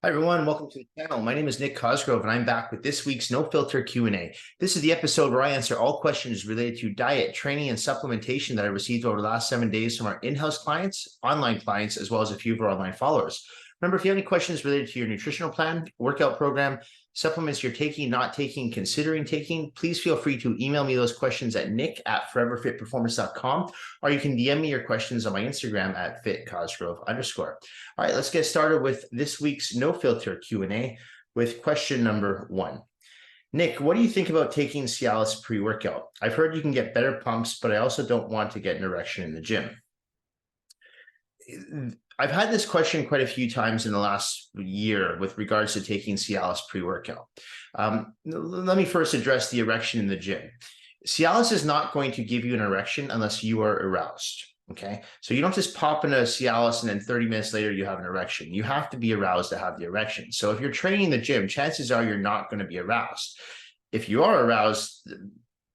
Hi everyone, welcome to the channel. My name is Nick Cosgrove and I'm back with this week's No Filter Q&A. This is the episode where I answer all questions related to diet, training, and supplementation that I received over the last 7 days from our in-house clients, online clients, as well as a few of our online followers. Remember, if you have any questions related to your nutritional plan, workout program, supplements you're taking, not taking, considering taking, please feel free to email me those questions at nick@foreverfitperformance.com, or you can DM me your questions on my Instagram at @fitcosgrove_. All right, let's get started with this week's No Filter Q&A with question number 1. Nick, what do you think about taking Cialis pre-workout? I've heard you can get better pumps, but I also don't want to get an erection in the gym. I've had this question quite a few times in the last year with regards to taking Cialis pre-workout. Let me first address the erection in the gym. Cialis is not going to give you an erection unless you are aroused. Okay, so you don't just pop into Cialis and then 30 minutes later you have an erection. You have to be aroused to have the erection. So if you're training in the gym, chances are you're not going to be aroused. If you are aroused,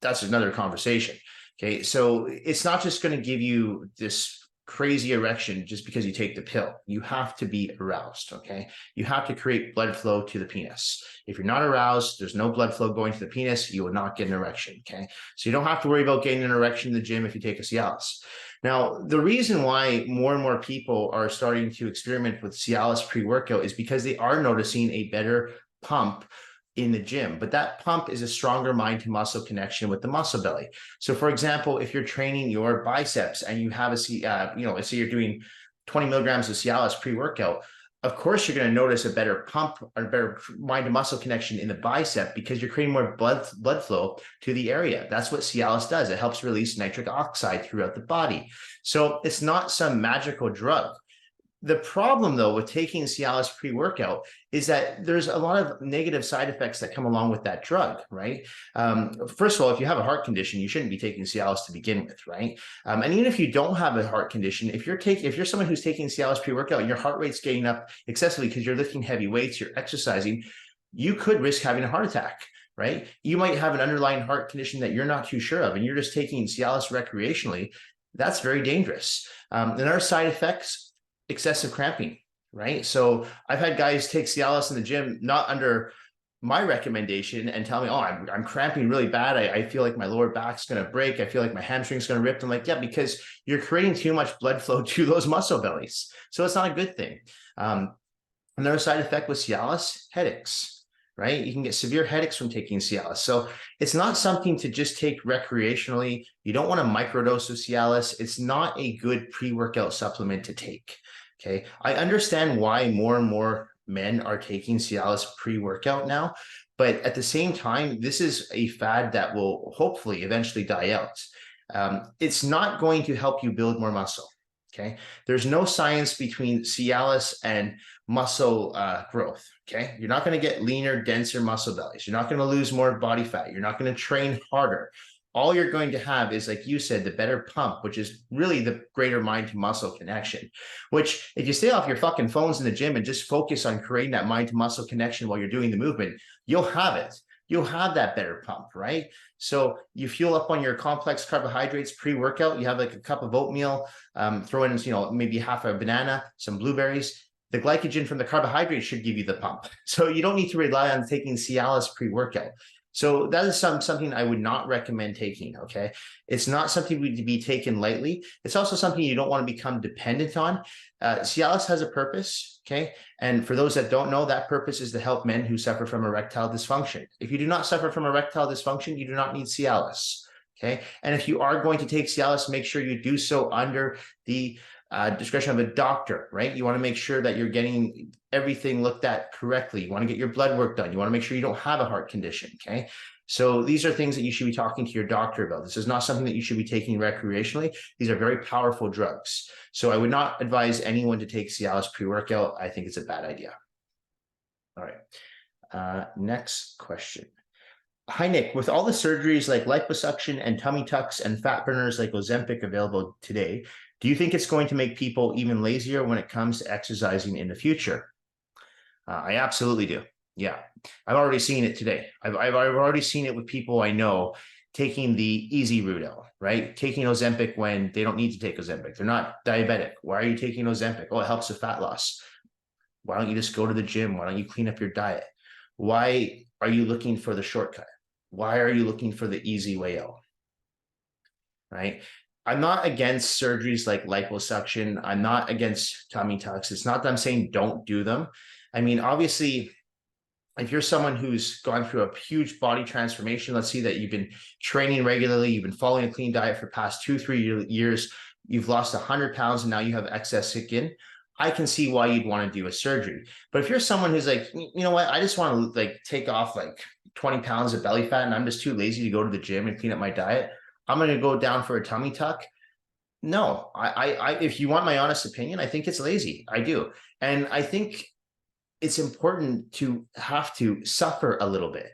that's another conversation. Okay, so it's not just going to give you this crazy erection just because you take the pill. You have to be aroused. Okay, you have to create blood flow to the penis. If you're not aroused, there's no blood flow going to the penis, you will not get an erection. Okay, so you don't have to worry about getting an erection in the gym if you take a Cialis. Now, the reason why more and more people are starting to experiment with Cialis pre-workout is because they are noticing a better pump in the gym, but that pump is a stronger mind to muscle connection with the muscle belly. So for example, if you're training your biceps and you have let's say you're doing 20 milligrams of Cialis pre-workout, of course you're going to notice a better pump or better mind to muscle connection in the bicep because you're creating more blood flow to the area. That's what Cialis does. It helps release nitric oxide throughout the body. So it's not some magical drug. The problem, though, with taking Cialis pre-workout is that there's a lot of negative side effects that come along with that drug, right? First of all, if you have a heart condition, you shouldn't be taking Cialis to begin with, right? And even if you don't have a heart condition, if you're someone who's taking Cialis pre-workout and your heart rate's getting up excessively because you're lifting heavy weights, you're exercising, you could risk having a heart attack. Right? You might have an underlying heart condition that you're not too sure of, and you're just taking Cialis recreationally. That's very dangerous. Another side effects, excessive cramping, right? So I've had guys take Cialis in the gym, not under my recommendation, and tell me, oh, I'm cramping really bad. I feel like my lower back's going to break. I feel like my hamstring's going to rip. I'm like, yeah, because you're creating too much blood flow to those muscle bellies. So it's not a good thing. Another side effect with Cialis, headaches. Right? You can get severe headaches from taking Cialis. So it's not something to just take recreationally. You don't want a microdose of Cialis. It's not a good pre-workout supplement to take. Okay. I understand why more and more men are taking Cialis pre-workout now, but at the same time, this is a fad that will hopefully eventually die out. It's not going to help you build more muscle. Okay. There's no science between Cialis and muscle growth. Okay. You're not going to get leaner, denser muscle bellies. You're not going to lose more body fat. You're not going to train harder. All you're going to have is, like you said, the better pump, which is really the greater mind to muscle connection, which if you stay off your fucking phones in the gym and just focus on creating that mind to muscle connection while you're doing the movement, you'll have it. You'll have that better pump, right? So you fuel up on your complex carbohydrates pre-workout. You have like a cup of oatmeal, throw in, maybe half a banana, some blueberries. The glycogen from the carbohydrates should give you the pump. So you don't need to rely on taking Cialis pre-workout. So that is something I would not recommend taking, okay? It's not something to be taken lightly. It's also something you don't want to become dependent on. Cialis has a purpose, okay? And for those that don't know, that purpose is to help men who suffer from erectile dysfunction. If you do not suffer from erectile dysfunction, you do not need Cialis, okay? And if you are going to take Cialis, make sure you do so under the discretion of a doctor, right? You want to make sure that you're getting everything looked at correctly. You want to get your blood work done. You want to make sure you don't have a heart condition, okay? So these are things that you should be talking to your doctor about. This is not something that you should be taking recreationally. These are very powerful drugs. So I would not advise anyone to take Cialis pre-workout. I think it's a bad idea. All right. Next question. Hi, Nick. With all the surgeries like liposuction and tummy tucks and fat burners like Ozempic available today, do you think it's going to make people even lazier when it comes to exercising in the future? I absolutely do. Yeah, I've already seen it today. I've already seen it with people I know taking the easy route out, right? Taking Ozempic when they don't need to take Ozempic. They're not diabetic. Why are you taking Ozempic? Oh, it helps with fat loss. Why don't you just go to the gym? Why don't you clean up your diet? Why are you looking for the shortcut? Why are you looking for the easy way out? Right? I'm not against surgeries like liposuction. I'm not against tummy tucks. It's not that I'm saying don't do them. I mean, obviously, if you're someone who's gone through a huge body transformation, let's see that you've been training regularly, you've been following a clean diet for past 2-3 years, you've lost 100 pounds and now you have excess skin, I can see why you'd want to do a surgery. But if you're someone who's like, you know what, I just want to like take off like 20 pounds of belly fat and I'm just too lazy to go to the gym and clean up my diet, I'm going to go down for a tummy tuck. No, if you want my honest opinion, I think it's lazy. I do. And I think it's important to have to suffer a little bit.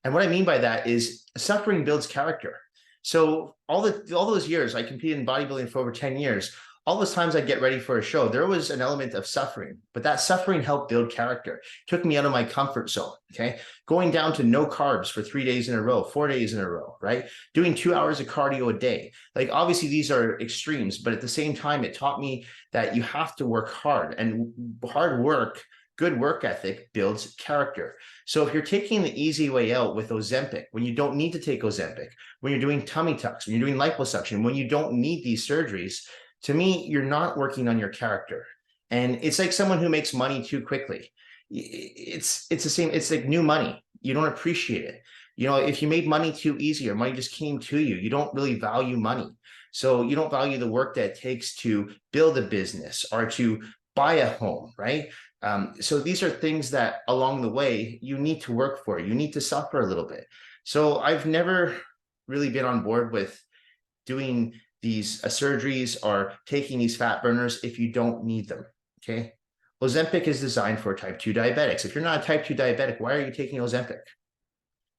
And what I mean by that is suffering builds character. So all those years I competed in bodybuilding for over 10 years, all those times I'd get ready for a show, there was an element of suffering, but that suffering helped build character. It took me out of my comfort zone. Okay. Going down to no carbs for 3 days in a row, 4 days in a row, right? Doing 2 hours of cardio a day. Like obviously these are extremes, but at the same time, it taught me that you have to work hard, and hard work, good work ethic builds character. So if you're taking the easy way out with Ozempic, when you don't need to take Ozempic, when you're doing tummy tucks, when you're doing liposuction, when you don't need these surgeries, to me, you're not working on your character. And it's like someone who makes money too quickly. It's the same. It's like new money. You don't appreciate it. You know, if you made money too easy or money just came to you, you don't really value money. So you don't value the work that it takes to build a business or to buy a home, right? So these are things that along the way you need to work for. You need to suffer a little bit. So I've never really been on board with doing these surgeries or taking these fat burners if you don't need them. Okay. Ozempic is designed for type 2 diabetics. If you're not a type 2 diabetic, why are you taking Ozempic?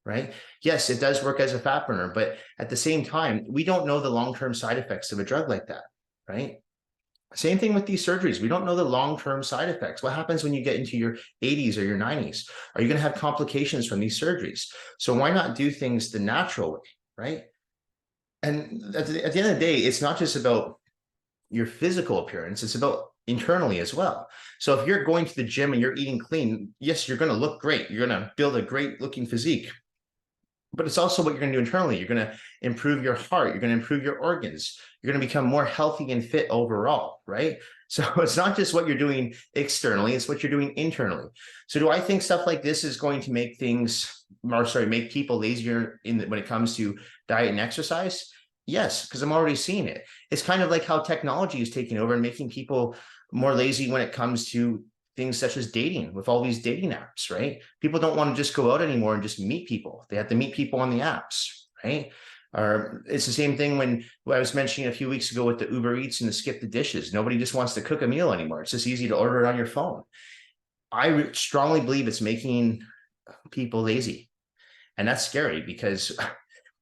Right? Yes, it does work as a fat burner, but at the same time, we don't know the long-term side effects of a drug like that. Right? Same thing with these surgeries. We don't know the long-term side effects. What happens when you get into your 80s or your 90s? Are you going to have complications from these surgeries? So why not do things the natural way, right? And at the end of the day, it's not just about your physical appearance, it's about internally as well. So if you're going to the gym and you're eating clean, yes, you're going to look great. You're going to build a great looking physique. But it's also what you're going to do internally. You're going to improve your heart. You're going to improve your organs. You're going to become more healthy and fit overall, right? So it's not just what you're doing externally, it's what you're doing internally. So do I think stuff like this is going to make make people lazier when it comes to diet and exercise? Yes, because I'm already seeing it. It's kind of like how technology is taking over and making people more lazy when it comes to things such as dating with all these dating apps, right? People don't want to just go out anymore and just meet people. They have to meet people on the apps, right? Or it's the same thing when I was mentioning a few weeks ago with the Uber Eats and the skip the dishes. Nobody just wants to cook a meal anymore. It's just easy to order it on your phone. I strongly believe it's making people lazy. And that's scary because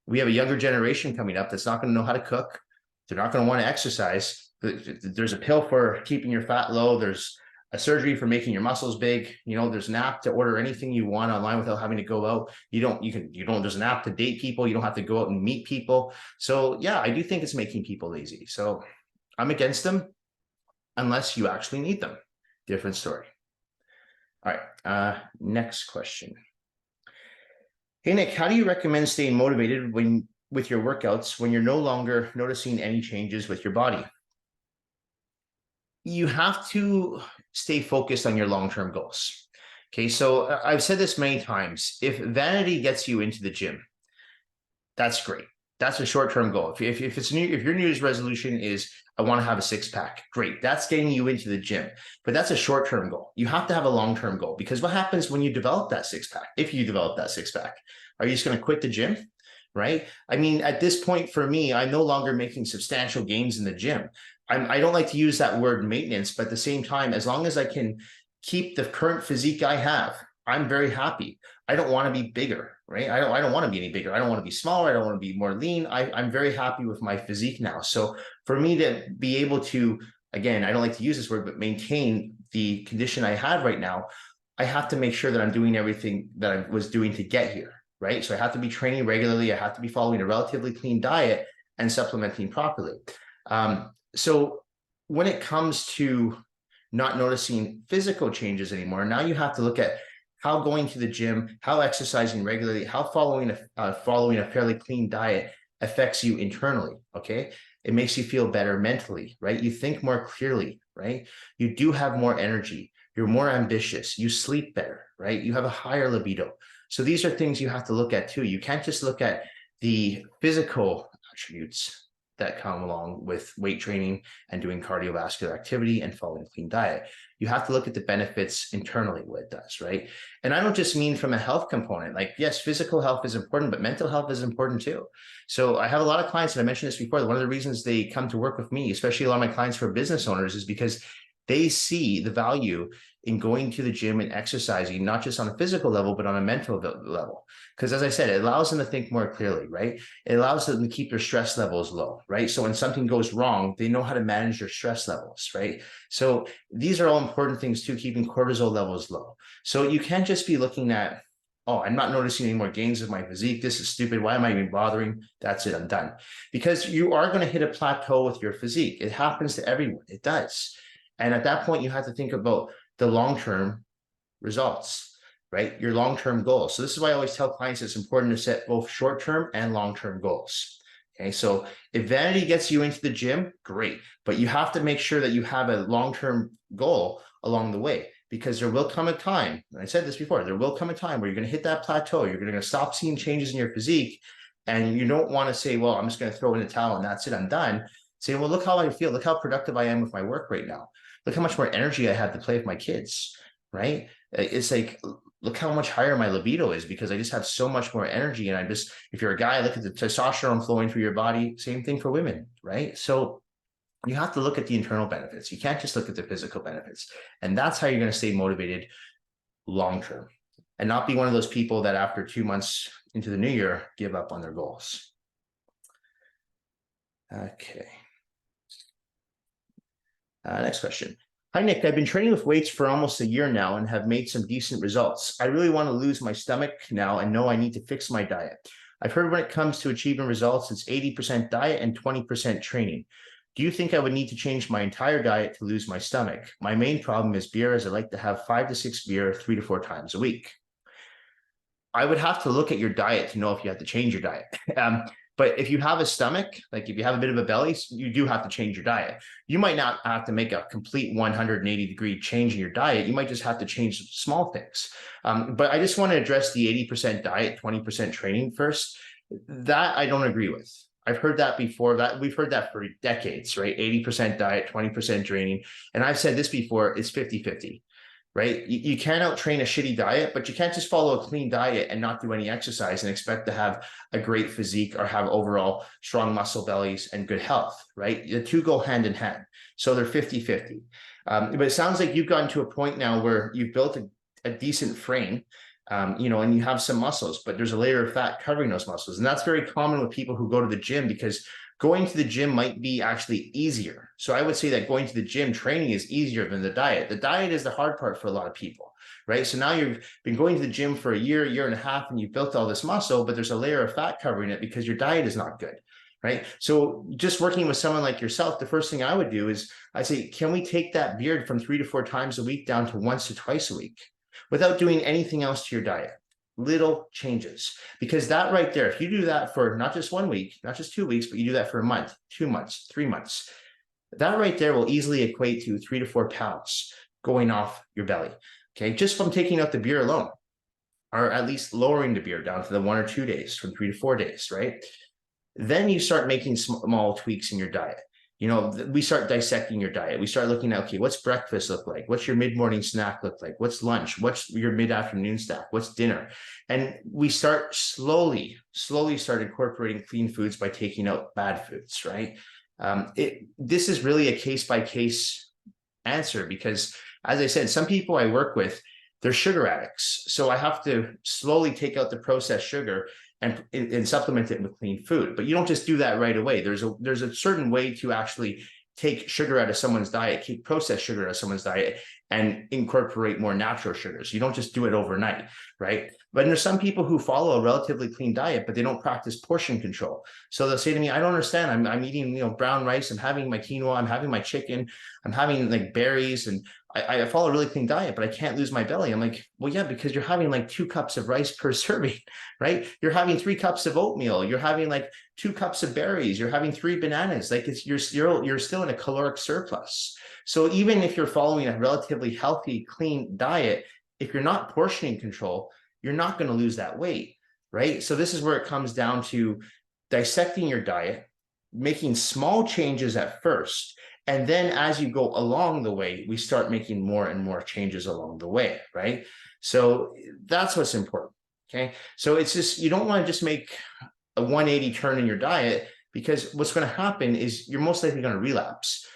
we have a younger generation coming up that's not going to know how to cook. They're not going to want to exercise. There's a pill for keeping your fat low. There's a surgery for making your muscles big. You know, there's an app to order anything you want online without having to go out. There's an app to date people. You don't have to go out and meet people. So yeah, I do think it's making people lazy. So I'm against them unless you actually need them. Different story. All right. Next question. Hey, Nick, how do you recommend staying motivated with your workouts when you're no longer noticing any changes with your body? You have to stay focused on your long-term goals. Okay, so I've said this many times. If vanity gets you into the gym, that's great. That's a short-term goal. If your New Year's resolution is I want to have a six-pack, great. That's getting you into the gym, but that's a short-term goal. You have to have a long-term goal because what happens when you develop that six-pack? If you develop that six-pack, are you just going to quit the gym? Right? I mean, at this point for me, I'm no longer making substantial gains in the gym. I don't like to use that word maintenance, but at the same time, as long as I can keep the current physique I have, I'm very happy. I don't want to be bigger, right? I don't want to be any bigger. I don't want to be smaller. I don't want to be more lean. I'm very happy with my physique now. So for me to be able to, again, I don't like to use this word, but maintain the condition I have right now, I have to make sure that I'm doing everything that I was doing to get here, right? So I have to be training regularly. I have to be following a relatively clean diet and supplementing properly. So when it comes to not noticing physical changes anymore. Now you have to look at how going to the gym, how exercising regularly, how following a fairly clean diet affects you internally. Okay, it makes you feel better mentally, right? You think more clearly, right? You do have more energy. You're more ambitious. You sleep better, right? You have a higher libido. So these are things you have to look at too. You can't just look at the physical attributes that come along with weight training and doing cardiovascular activity and following a clean diet. You have to look at the benefits internally, what it does, right? And I don't just mean from a health component. Like, yes, physical health is important, but mental health is important too. So I have a lot of clients, and I mentioned this before, one of the reasons they come to work with me, especially a lot of my clients who are business owners, is because they see the value in going to the gym and exercising, not just on a physical level, but on a mental level. Because as I said, it allows them to think more clearly, right? It allows them to keep their stress levels low, right? So when something goes wrong, they know how to manage their stress levels, right? So these are all important things too, keeping cortisol levels low. So you can't just be looking at, oh, I'm not noticing any more gains of my physique. This is stupid. Why am I even bothering? That's it. I'm done. Because you are going to hit a plateau with your physique. It happens to everyone. It does. And at that point, you have to think about the long-term results, right? Your long-term goals. So this is why I always tell clients it's important to set both short-term and long-term goals. Okay, so if vanity gets you into the gym, great. But you have to make sure that you have a long-term goal along the way, because there will come a time, and I said this before, there will come a time where you're going to hit that plateau. You're going to stop seeing changes in your physique. And you don't want to say, well, I'm just going to throw in the towel and that's it, I'm done. Say, well, look how I feel. Look how productive I am with my work right now. Look how much more energy I have to play with my kids, right? It's like, look how much higher my libido is because I just have so much more energy. And if you're a guy, look at the testosterone flowing through your body. Same thing for women, right? So you have to look at the internal benefits. You can't just look at the physical benefits. And that's how you're going to stay motivated long-term and not be one of those people that after 2 months into the new year, give up on their goals. Okay. Next question. Hi, Nick. I've been training with weights for almost a year now and have made some decent results. I really want to lose my stomach now and know I need to fix my diet. I've heard when it comes to achieving results, it's 80% diet and 20% training. Do you think I would need to change my entire diet to lose my stomach? My main problem is beer, as I like to have 5 to 6 beer 3 to 4 times a week. I would have to look at your diet to know if you have to change your diet. But if you have a stomach, like if you have a bit of a belly, you do have to change your diet. You might not have to make a complete 180-degree change in your diet. You might just have to change small things. But I just want to address the 80% diet, 20% training first. That I don't agree with. I've heard that before. That we've heard that for decades, right? 80% diet, 20% training. And I've said this before, it's 50-50. Right? You can't out-train a shitty diet, but you can't just follow a clean diet and not do any exercise and expect to have a great physique or have overall strong muscle bellies and good health, right? The two go hand in hand. So they're 50-50. But it sounds like you've gotten to a point now where you've built a decent frame, and you have some muscles, but there's a layer of fat covering those muscles. And that's very common with people who go to the gym because going to the gym might be actually easier. So I would say that going to the gym training is easier than the diet. The diet is the hard part for a lot of people, right? So now you've been going to the gym for a year and a half, and you've built all this muscle, but there's a layer of fat covering it because your diet is not good, right? So just working with someone like yourself, the first thing I would do is I say, can we take that beard from 3 to 4 times a week down to once to twice a week without doing anything else to your diet? Little changes, because that right there, if you do that for not just 1 week, not just 2 weeks, but you do that for a month, 2 months, 3 months, that right there will easily equate to 3 to 4 pounds going off your belly. Okay, just from taking out the beer alone, or at least lowering the beer down to the 1 or 2 days from 3 to 4 days, right? Then you start making small tweaks in your diet. We start dissecting your diet. We start looking at, okay, what's breakfast look like? What's your mid-morning snack look like? What's lunch? What's your mid-afternoon snack? What's dinner? And we start slowly start incorporating clean foods by taking out bad foods, right? This is really a case-by-case answer because, as I said, some people I work with, they're sugar addicts. So I have to slowly take out the processed sugar and supplement it with clean food. But you don't just do that right away. There's a certain way to actually take sugar out of someone's diet, keep processed sugar out of someone's diet, and incorporate more natural sugars. You don't just do it overnight, right? But there's some people who follow a relatively clean diet, but they don't practice portion control. So they'll say to me, I don't understand. I'm eating, brown rice. I'm having my quinoa. I'm having my chicken. I'm having like berries and I follow a really clean diet, but I can't lose my belly. I'm like, well, yeah, because you're having like 2 cups of rice per serving, right? You're having 3 cups of oatmeal. You're having like 2 cups of berries. You're having 3 bananas. Like you're still in a caloric surplus. So even if you're following a relatively healthy, clean diet, if you're not portioning control, you're not going to lose that weight, right? So this is where it comes down to dissecting your diet, making small changes at first. And then as you go along the way, we start making more and more changes along the way, right? So that's what's important, okay? So it's just, you don't want to just make a 180 turn in your diet, because what's going to happen is you're most likely going to relapse.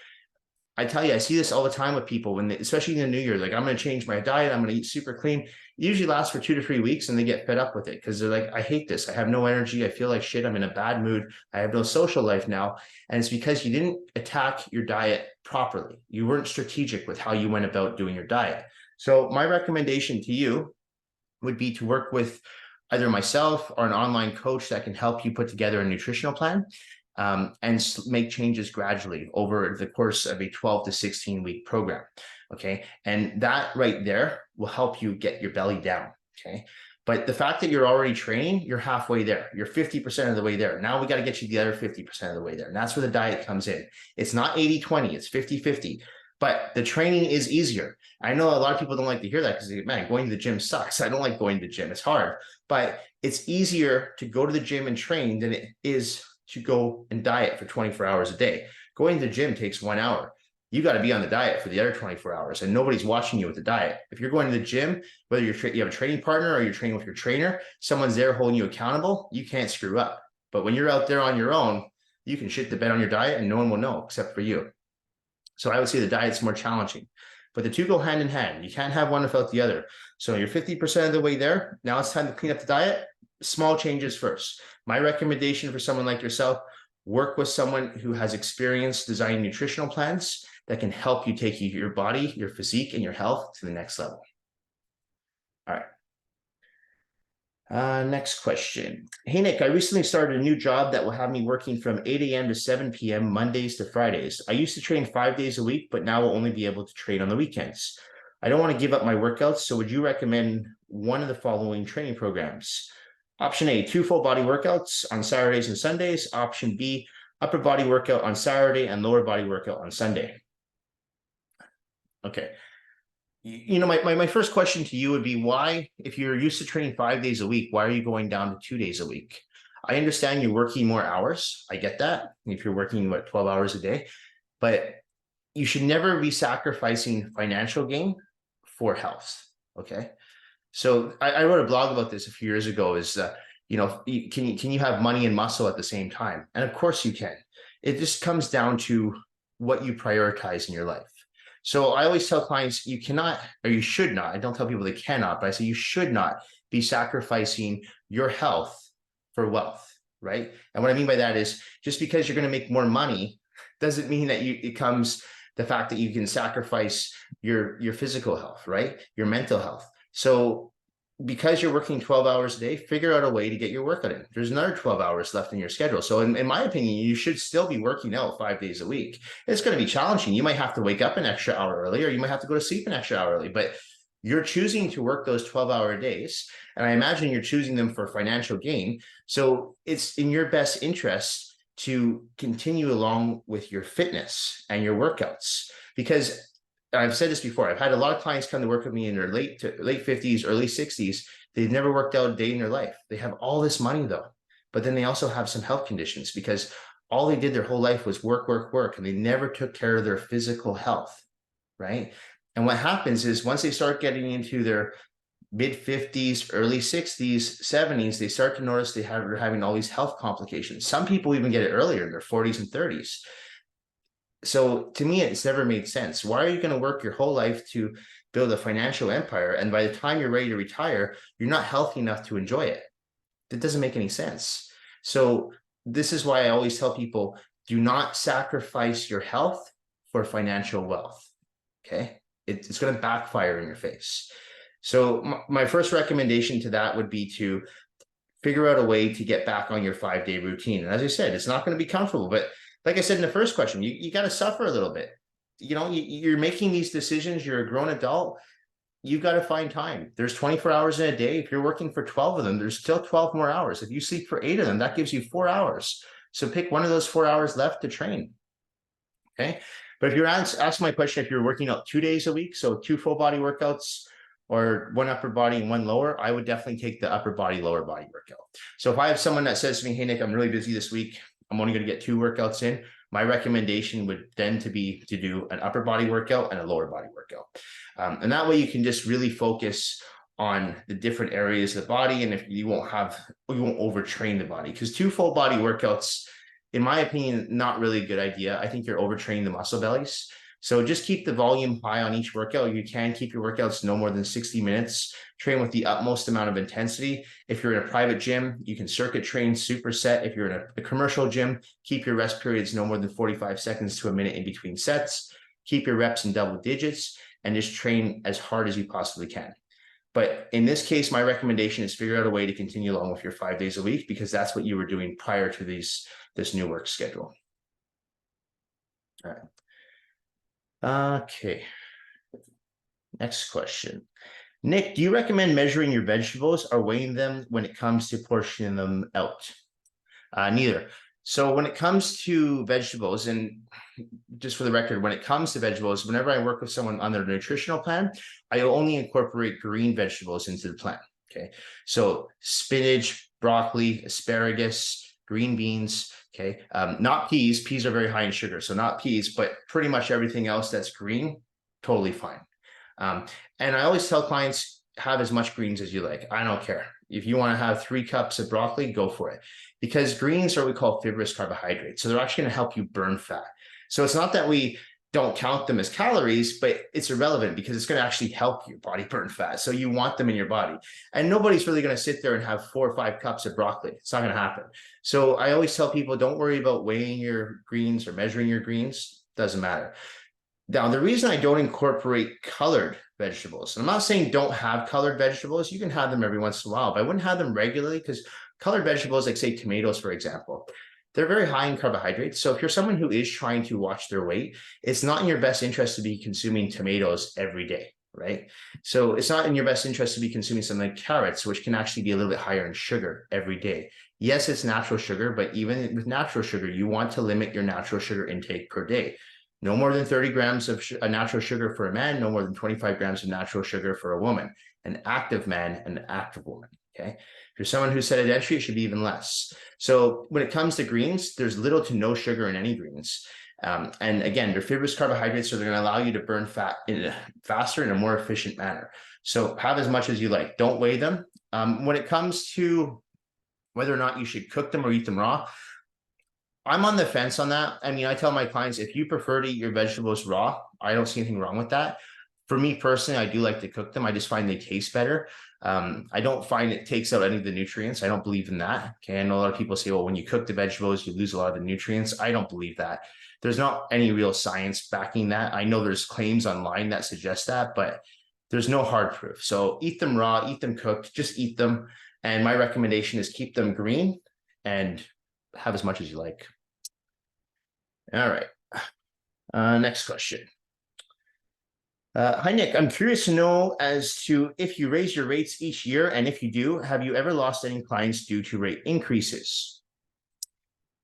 I tell you, I see this all the time with people when they, especially in the new year, like, I'm going to change my diet. I'm going to eat super clean. It usually lasts for 2 to 3 weeks and they get fed up with it because they're like, I hate this. I have no energy. I feel like shit. I'm in a bad mood. I have no social life now. And it's because you didn't attack your diet properly. You weren't strategic with how you went about doing your diet. So my recommendation to you would be to work with either myself or an online coach that can help you put together a nutritional plan, and make changes gradually over the course of a 12 to 16 week program. Okay. And that right there will help you get your belly down. Okay. But the fact that you're already training, you're halfway there. You're 50% of the way there. Now we got to get you the other 50% of the way there. And that's where the diet comes in. It's not 80-20, it's 50-50. But the training is easier. I know a lot of people don't like to hear that because, man, going to the gym sucks. I don't like going to the gym. It's hard. But it's easier to go to the gym and train than it is to go and diet for 24 hours a day. Going to the gym takes 1 hour. You got to be on the diet for the other 24 hours, and nobody's watching you with the diet. If you're going to the gym, whether you have a training partner or you're training with your trainer, someone's there holding you accountable, you can't screw up. But when you're out there on your own, you can shit the bed on your diet and no one will know except for you. So I would say the diet's more challenging, but the two go hand in hand. You can't have one without the other. So you're 50% of the way there. Now it's time to clean up the diet. Small changes first. My recommendation for someone like yourself, work with someone who has experience designing nutritional plans that can help you take your body, your physique, and your health to the next level. All right. Next question. Hey, Nick, I recently started a new job that will have me working from 8 a.m. to 7 p.m. Mondays to Fridays. I used to train 5 days a week, but now will only be able to train on the weekends. I don't want to give up my workouts, so would you recommend one of the following training programs? Option A, 2 full body workouts on Saturdays and Sundays. Option B, upper body workout on Saturday and lower body workout on Sunday. Okay. You know, my first question to you would be, why, if you're used to training 5 days a week, why are you going down to 2 days a week? I understand you're working more hours. I get that. If you're working, 12 hours a day, but you should never be sacrificing financial gain for health. Okay. So I wrote a blog about this a few years ago, is, can you have money and muscle at the same time? And of course you can. It just comes down to what you prioritize in your life. So I always tell clients, you cannot, or you should not, I don't tell people they cannot, but I say you should not be sacrificing your health for wealth, right? And what I mean by that is, just because you're going to make more money doesn't mean that it comes the fact that you can sacrifice your physical health, right? Your mental health. So because you're working 12 hours a day, figure out a way to get your workout in. There's another 12 hours left in your schedule. So in my opinion, you should still be working out 5 days a week. It's going to be challenging. You might have to wake up an extra hour early, or you might have to go to sleep an extra hour early, but you're choosing to work those 12-hour days. And I imagine you're choosing them for financial gain. So it's in your best interest to continue along with your fitness and your workouts, because I've said this before, I've had a lot of clients come to work with me in their late 50s, early 60s. They've never worked out a day in their life. They have all this money though, but then they also have some health conditions because all they did their whole life was work, work, work, and they never took care of their physical health, right? And what happens is, once they start getting into their mid 50s, early 60s, 70s, they start to notice they're having all these health complications. Some people even get it earlier in their 40s and 30s. So to me, it's never made sense. Why are you going to work your whole life to build a financial empire, and by the time you're ready to retire, you're not healthy enough to enjoy it? That doesn't make any sense. So this is why I always tell people, do not sacrifice your health for financial wealth. Okay. It's going to backfire in your face. So my first recommendation to that would be to figure out a way to get back on your 5-day routine. And as I said, it's not going to be comfortable, but like I said in the first question, you got to suffer a little bit. you're making these decisions. You're a grown adult. You've got to find time. There's 24 hours in a day. If you're working for 12 of them, there's still 12 more hours. If you sleep for 8 of them, that gives you 4 hours. So pick one of those 4 hours left to train. Okay. But if you're asking my question, if you're working out 2 days a week, so 2 full body workouts or 1 upper body and 1 lower, I would definitely take the upper body, lower body workout. So if I have someone that says to me, hey, Nick, I'm really busy this week, I'm only going to get 2 workouts in, my recommendation would then be to do an upper body workout and a lower body workout. And that way you can just really focus on the different areas of the body. And if you won't overtrain the body, because 2 full body workouts, in my opinion, not really a good idea. I think you're overtraining the muscle bellies. So just keep the volume high on each workout. You can keep your workouts no more than 60 minutes. Train with the utmost amount of intensity. If you're in a private gym, you can circuit train, superset. If you're in a commercial gym, keep your rest periods no more than 45 seconds to a minute in between sets. Keep your reps in double digits and just train as hard as you possibly can. But in this case, my recommendation is figure out a way to continue along with your 5 days a week, because that's what you were doing prior to this new work schedule. All right. Okay. Next question. Nick, do you recommend measuring your vegetables or weighing them when it comes to portioning them out? Neither. So when it comes to vegetables, and just for the record, when it comes to vegetables, whenever I work with someone on their nutritional plan, I only incorporate green vegetables into the plan. Okay. So spinach, broccoli, asparagus, green beans. Okay. Not peas. Peas are very high in sugar. So not peas, but pretty much everything else that's green, totally fine. And I always tell clients, have as much greens as you like. I don't care. If you want to have 3 cups of broccoli, go for it. Because greens are what we call fibrous carbohydrates. So they're actually going to help you burn fat. So it's not that we don't count them as calories, but it's irrelevant because it's going to actually help your body burn fat. So you want them in your body. And nobody's really going to sit there and have 4 or 5 cups of broccoli. It's not going to happen. So I always tell people, don't worry about weighing your greens or measuring your greens. Doesn't matter. Now, the reason I don't incorporate colored vegetables, and I'm not saying don't have colored vegetables, you can have them every once in a while, but I wouldn't have them regularly, because colored vegetables, like say tomatoes, for example, they're very high in carbohydrates. So if you're someone who is trying to watch their weight, it's not in your best interest to be consuming tomatoes every day, right? So it's not in your best interest to be consuming something like carrots, which can actually be a little bit higher in sugar every day. Yes, it's natural sugar, but even with natural sugar, you want to limit your natural sugar intake per day. No more than 30 grams of natural sugar for a man, no more than 25 grams of natural sugar for a woman, an active man and an active woman, okay? If you're someone who's sedentary, it should be even less. So when it comes to greens, there's little to no sugar in any greens. And again, they're fibrous carbohydrates, so they're going to allow you to burn fat in a faster and a more efficient manner. So have as much as you like. Don't weigh them. When it comes to whether or not you should cook them or eat them raw, I'm on the fence on that. I mean, I tell my clients, if you prefer to eat your vegetables raw, I don't see anything wrong with that. For me personally, I do like to cook them. I just find they taste better. I don't find it takes out any of the nutrients. I don't believe in that. Okay. I know a lot of people say, well, when you cook the vegetables, you lose a lot of the nutrients. I don't believe that. There's not any real science backing that. I know there's claims online that suggest that, but there's no hard proof. So eat them raw, eat them cooked, just eat them. And my recommendation is keep them green and have as much as you like. All right. Next question. Hi, Nick. I'm curious to know as to if you raise your rates each year, and if you do, have you ever lost any clients due to rate increases?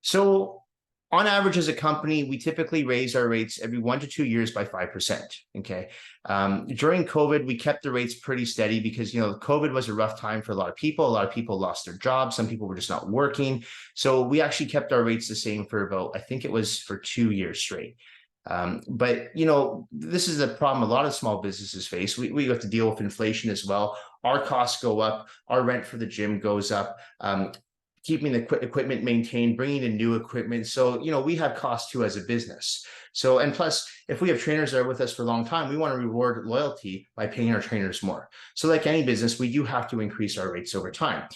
So on average, as a company, we typically raise our rates every 1 to 2 years by 5%. Okay. During COVID, we kept the rates pretty steady because, COVID was a rough time for a lot of people. A lot of people lost their jobs. Some people were just not working. So we actually kept our rates the same for about, I think it was for 2 years straight. But this is a problem a lot of small businesses face. We have to deal with inflation as well. Our costs go up. Our rent for the gym goes up. Keeping the equipment maintained, bringing in new equipment. So, we have costs too as a business. So, and plus, if we have trainers that are with us for a long time, we want to reward loyalty by paying our trainers more. So like any business, we do have to increase our rates over time.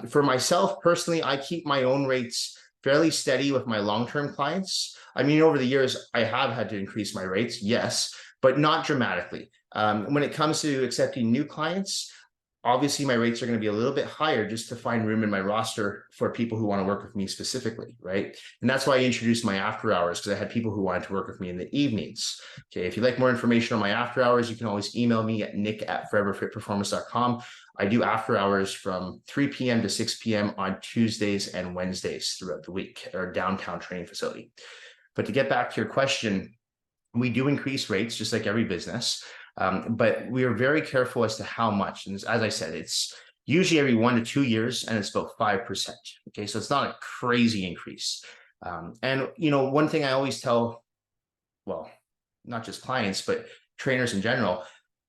For myself personally, I keep my own rates fairly steady with my long-term clients. I mean, over the years, I have had to increase my rates, yes, but not dramatically. When it comes to accepting new clients, obviously my rates are going to be a little bit higher just to find room in my roster for people who want to work with me specifically, right? And that's why I introduced my after hours, because I had people who wanted to work with me in the evenings. Okay, if you'd like more information on my after hours, you can always email me at nick@foreverfitperformance.com. I do after hours from 3 p.m. to 6 p.m. on Tuesdays and Wednesdays throughout the week at our downtown training facility. But to get back to your question, we do increase rates just like every business. But we are very careful as to how much. And as I said, it's usually every 1 to 2 years, and it's about 5%. Okay, so it's not a crazy increase. And one thing I always tell, well, not just clients, but trainers in general,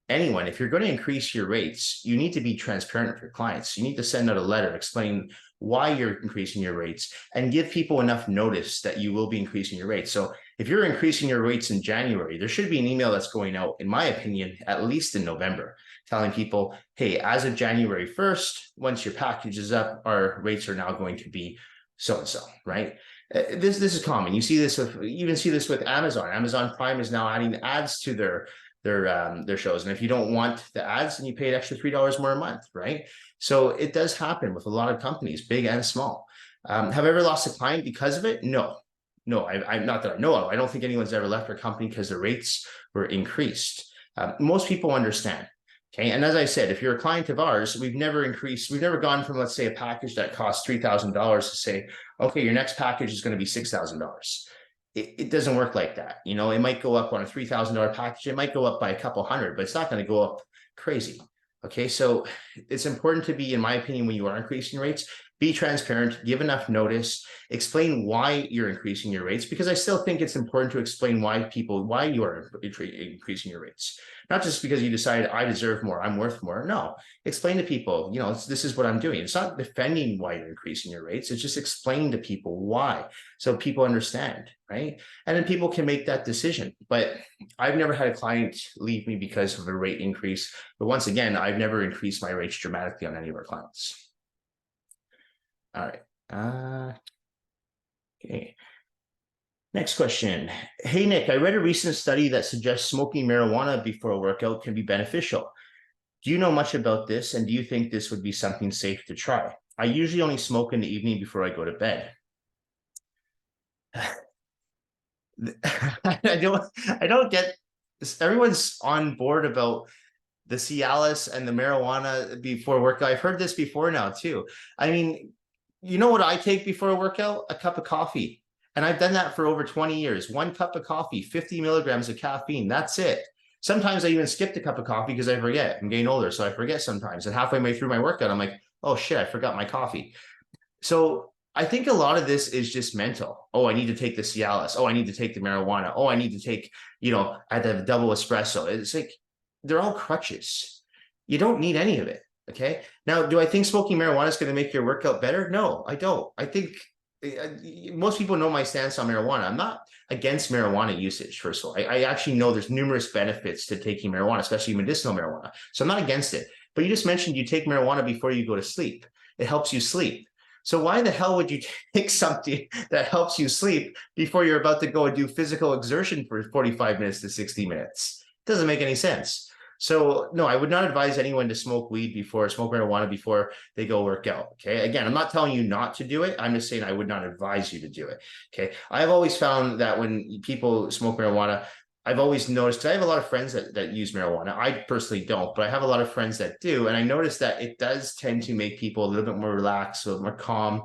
anyone, if you're going to increase your rates, you need to be transparent with your clients. You need to send out a letter, explain why you're increasing your rates, and give people enough notice that you will be increasing your rates. So if you're increasing your rates in January, there should be an email that's going out, in my opinion, at least in November, telling people, hey, as of January 1st, once your package is up, our rates are now going to be so-and-so, right? This is common. You even see this with Amazon. Amazon Prime is now adding ads to their shows. And if you don't want the ads, then you pay an extra $3 more a month, right? So it does happen with a lot of companies, big and small. Have I ever lost a client because of it? No, I'm not that I know of. I don't think anyone's ever left our company because the rates were increased. Most people understand. Okay. And as I said, if you're a client of ours, we've never gone from, let's say, a package that costs $3,000 to say, okay, your next package is going to be $6,000. It doesn't work like that. It might go up on a $3,000 package. It might go up by a couple hundred, but it's not going to go up crazy. Okay. So it's important to be, in my opinion, when you are increasing rates, be transparent, give enough notice, explain why you're increasing your rates, because I still think it's important to explain why you are increasing your rates. Not just because you decide I deserve more, I'm worth more. No, explain to people, this is what I'm doing. It's not defending why you're increasing your rates. It's just explaining to people why, so people understand, right? And then people can make that decision. But I've never had a client leave me because of a rate increase. But once again, I've never increased my rates dramatically on any of our clients. All right. Okay. Next question. Hey, Nick, I read a recent study that suggests smoking marijuana before a workout can be beneficial. Do you know much about this, and do you think this would be something safe to try? I usually only smoke in the evening before I go to bed. I don't get this. Everyone's on board about the Cialis and the marijuana before workout. I've heard this before now too. I mean, you know what I take before a workout? A cup of coffee. And I've done that for over 20 years. 1 cup of coffee, 50 milligrams of caffeine. That's it. Sometimes I even skipped a cup of coffee because I forget. I'm getting older, so I forget sometimes. And halfway through my workout, I'm like, oh shit, I forgot my coffee. So I think a lot of this is just mental. Oh, I need to take the Cialis. Oh, I need to take the marijuana. Oh, I need to take, I had to have double espresso. It's like, they're all crutches. You don't need any of it. Okay. Now, do I think smoking marijuana is going to make your workout better? No, I don't. I think most people know my stance on marijuana. I'm not against marijuana usage, first of all. I actually know there's numerous benefits to taking marijuana, especially medicinal marijuana. So I'm not against it. But you just mentioned you take marijuana before you go to sleep. It helps you sleep. So why the hell would you take something that helps you sleep before you're about to go and do physical exertion for 45 minutes to 60 minutes? It doesn't make any sense. So no, I would not advise anyone to smoke marijuana before they go work out. Okay. Again, I'm not telling you not to do it. I'm just saying I would not advise you to do it. Okay. I've always found that when people smoke marijuana, I've always noticed, because I have a lot of friends that use marijuana. I personally don't, but I have a lot of friends that do. And I noticed that it does tend to make people a little bit more relaxed, a little more calm,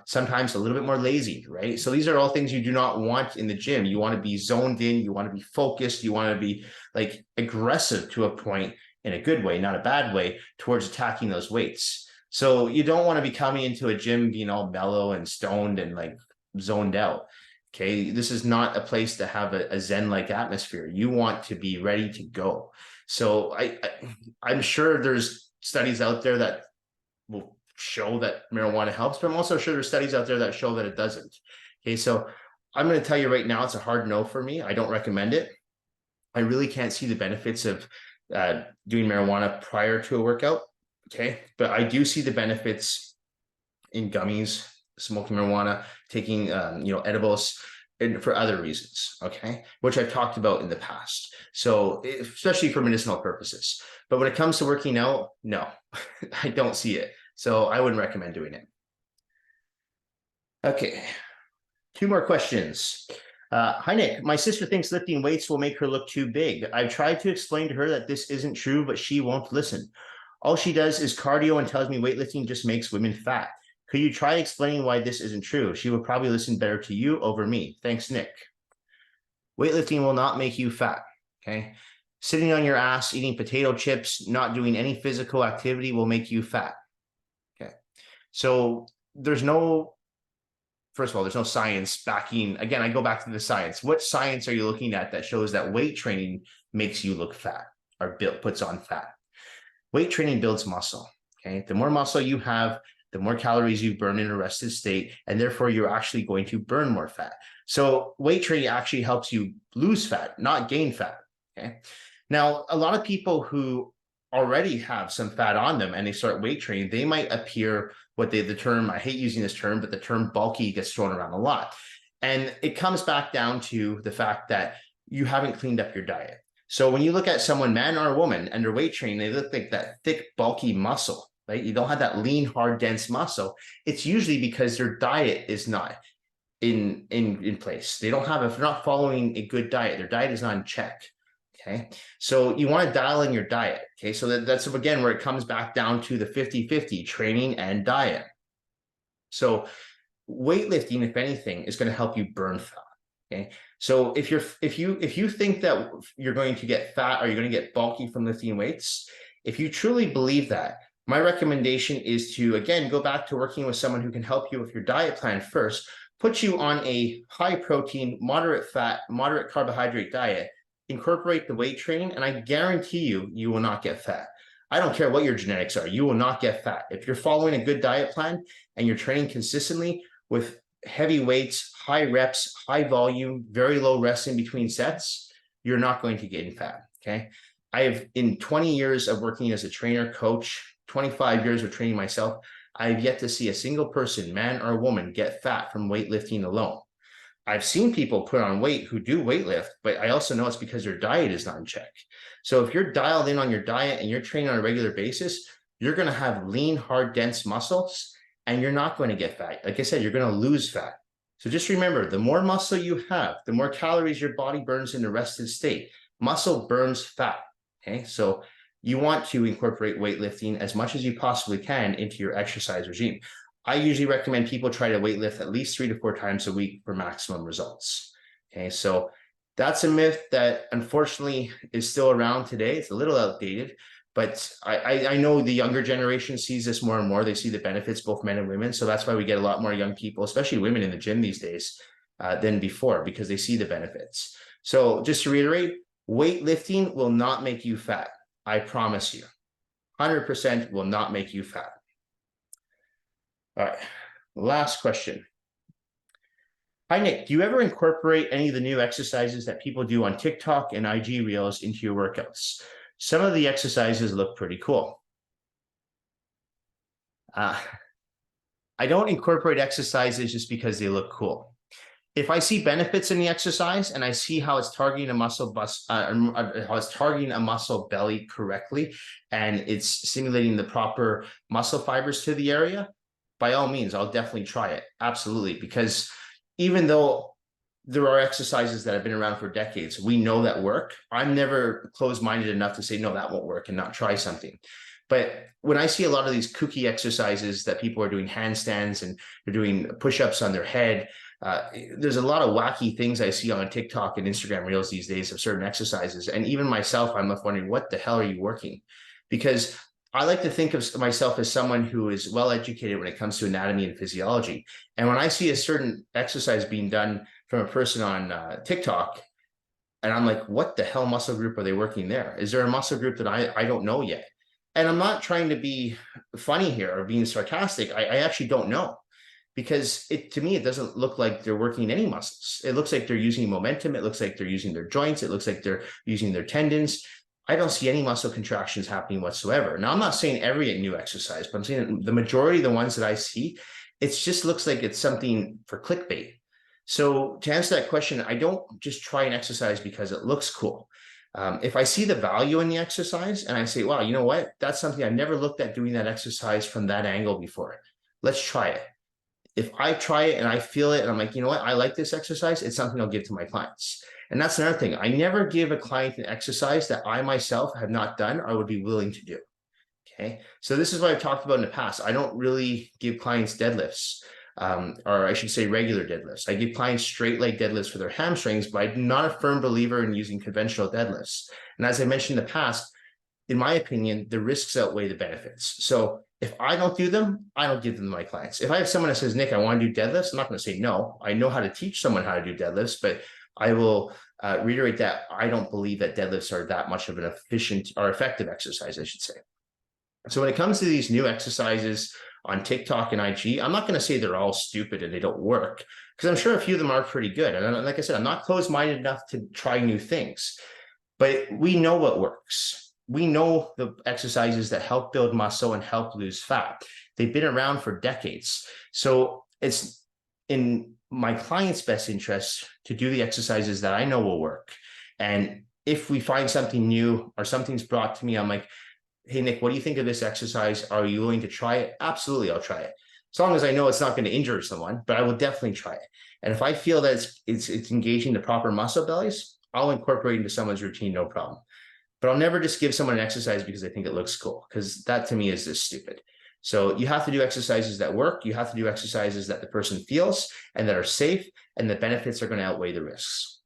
sometimes a little bit more lazy, right? So these are all things you do not want in the gym. You want to be zoned in, you want to be focused, you want to be like aggressive to a point, in a good way, not a bad way, towards attacking those weights. So you don't want to be coming into a gym being all mellow and stoned and like zoned out. Okay, this is not a place to have a Zen-like atmosphere. You want to be ready to go. So I'm sure there's studies out there that will show that marijuana helps, but I'm also sure there's studies out there that show that it doesn't. Okay, so I'm going to tell you right now, it's a hard no for me. I don't recommend it. I really can't see the benefits of doing marijuana prior to a workout. Okay, but I do see the benefits in gummies, smoking marijuana, taking edibles. and for other reasons, okay, which I've talked about in the past. So especially for medicinal purposes. But when it comes to working out, no, I don't see it. So I wouldn't recommend doing it. Okay, 2 more questions. Hi, Nick. My sister thinks lifting weights will make her look too big. I've tried to explain to her that this isn't true, but she won't listen. All she does is cardio and tells me weightlifting just makes women fat. Could you try explaining why this isn't true? She would probably listen better to you over me. Thanks, Nick. Weightlifting will not make you fat, okay? Sitting on your ass, eating potato chips, not doing any physical activity will make you fat, okay? So there's no, first of all, there's no science backing, again, I go back to the science. What science are you looking at that shows that weight training makes you look fat or puts on fat? Weight training builds muscle, okay? The more muscle you have, the more calories you burn in a rested state, and therefore you're actually going to burn more fat. So weight training actually helps you lose fat, not gain fat, okay? Now, a lot of people who already have some fat on them and they start weight training, they might appear the term, I hate using this term, but the term bulky gets thrown around a lot. And it comes back down to the fact that you haven't cleaned up your diet. So when you look at someone, man or woman, and they're weight training, they look like that thick, bulky muscle, right? You don't have that lean, hard, dense muscle. It's usually because their diet is not in place. They don't have, if they're not following a good diet, their diet is not in check. Okay. So you want to dial in your diet. Okay. So that's again where it comes back down to the 50-50 training and diet. So weightlifting, if anything, is going to help you burn fat. Okay. So if you think that you're going to get fat or you're going to get bulky from lifting weights, if you truly believe that, my recommendation is to, again, go back to working with someone who can help you with your diet plan first, put you on a high protein, moderate fat, moderate carbohydrate diet, incorporate the weight training, and I guarantee you, you will not get fat. I don't care what your genetics are, you will not get fat. If you're following a good diet plan and you're training consistently with heavy weights, high reps, high volume, very low rest in between sets, you're not going to gain fat, okay? I have, in 20 years of working as a trainer, coach, 25 years of training myself, I have yet to see a single person, man or woman, get fat from weightlifting alone. I've seen people put on weight who do weightlift, but I also know it's because their diet is not in check. So if you're dialed in on your diet and you're training on a regular basis, you're going to have lean, hard, dense muscles, and you're not going to get fat. Like I said, you're going to lose fat. So just remember, the more muscle you have, the more calories your body burns in a rested state. Muscle burns fat, okay? So you want to incorporate weightlifting as much as you possibly can into your exercise regime. I usually recommend people try to weightlift at least 3 to 4 times a week for maximum results. Okay, so that's a myth that unfortunately is still around today. It's a little outdated, but I know the younger generation sees this more and more. They see the benefits, both men and women. So that's why we get a lot more young people, especially women, in the gym these days than before, because they see the benefits. So just to reiterate, weightlifting will not make you fat. I promise you, 100% will not make you fat. All right, last question. Hi, Nick, do you ever incorporate any of the new exercises that people do on TikTok and IG Reels into your workouts? Some of the exercises look pretty cool. I don't incorporate exercises just because they look cool. If I see benefits in the exercise and I see how it's targeting a muscle how it's targeting a muscle belly correctly, and it's stimulating the proper muscle fibers to the area, by all means, I'll definitely try it. Absolutely. Because even though there are exercises that have been around for decades, we know that work. I'm never closed-minded enough to say, no, that won't work and not try something. But when I see a lot of these kooky exercises that people are doing handstands and they're doing push-ups on their head, there's a lot of wacky things I see on TikTok and Instagram Reels these days of certain exercises. And even myself, I'm left wondering, what the hell are you working? Because I like to think of myself as someone who is well-educated when it comes to anatomy and physiology. And when I see a certain exercise being done from a person on TikTok, and I'm like, what the hell muscle group are they working there? Is there a muscle group that I don't know yet? And I'm not trying to be funny here or being sarcastic. I actually don't know. Because to me, it doesn't look like they're working any muscles. It looks like they're using momentum. It looks like they're using their joints. It looks like they're using their tendons. I don't see any muscle contractions happening whatsoever. Now, I'm not saying every new exercise, but I'm saying the majority of the ones that I see, it just looks like it's something for clickbait. So to answer that question, I don't just try an exercise because it looks cool. If I see the value in the exercise and I say, wow, you know what? That's something I've never looked at doing that exercise from that angle before. Let's try it. If I try it and I feel it and I'm like, you know what? I like this exercise. It's something I'll give to my clients. And that's another thing. I never give a client an exercise that I myself have not done or would be willing to do. Okay. So this is what I've talked about in the past. I don't really give clients deadlifts, or I should say regular deadlifts. I give clients straight leg deadlifts for their hamstrings, but I'm not a firm believer in using conventional deadlifts. And as I mentioned in the past, in my opinion, the risks outweigh the benefits. So if I don't do them, I don't give them to my clients. If I have someone that says, Nick, I want to do deadlifts, I'm not going to say no. I know how to teach someone how to do deadlifts, but I will reiterate that I don't believe that deadlifts are that much of an efficient or effective exercise, I should say. So when it comes to these new exercises on TikTok and IG, I'm not going to say they're all stupid and they don't work, because I'm sure a few of them are pretty good. And like I said, I'm not closed-minded enough to try new things, but we know what works. We know the exercises that help build muscle and help lose fat. They've been around for decades. So it's in my client's best interest to do the exercises that I know will work. And if we find something new or something's brought to me, I'm like, hey, Nick, what do you think of this exercise? Are you willing to try it? Absolutely, I'll try it. As long as I know it's not going to injure someone, but I will definitely try it. And if I feel that it's engaging the proper muscle bellies, I'll incorporate it into someone's routine, no problem. But I'll never just give someone an exercise because I think it looks cool, because that to me is just stupid. So you have to do exercises that work. You have to do exercises that the person feels and that are safe, and the benefits are going to outweigh the risks.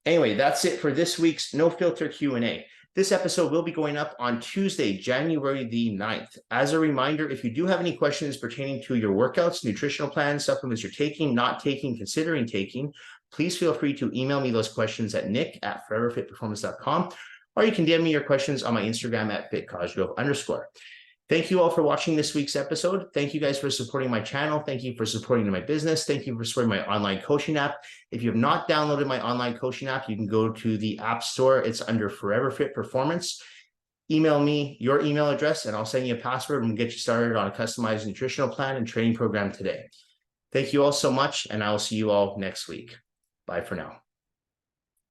Anyway, that's it for this week's No Filter Q&A. This episode will be going up on Tuesday, January the 9th. As a reminder, if you do have any questions pertaining to your workouts, nutritional plans, supplements you're taking, not taking, considering taking, please feel free to email me those questions at nick@foreverfitperformance.com, or you can DM me your questions on my Instagram at @fitcosgrove_. Thank you all for watching this week's episode. Thank you guys for supporting my channel. Thank you for supporting my business. Thank you for supporting my online coaching app. If you have not downloaded my online coaching app, you can go to the App Store. It's under Forever Fit Performance. Email me your email address and I'll send you a password and get you started on a customized nutritional plan and training program today. Thank you all so much, and I will see you all next week. Bye for now.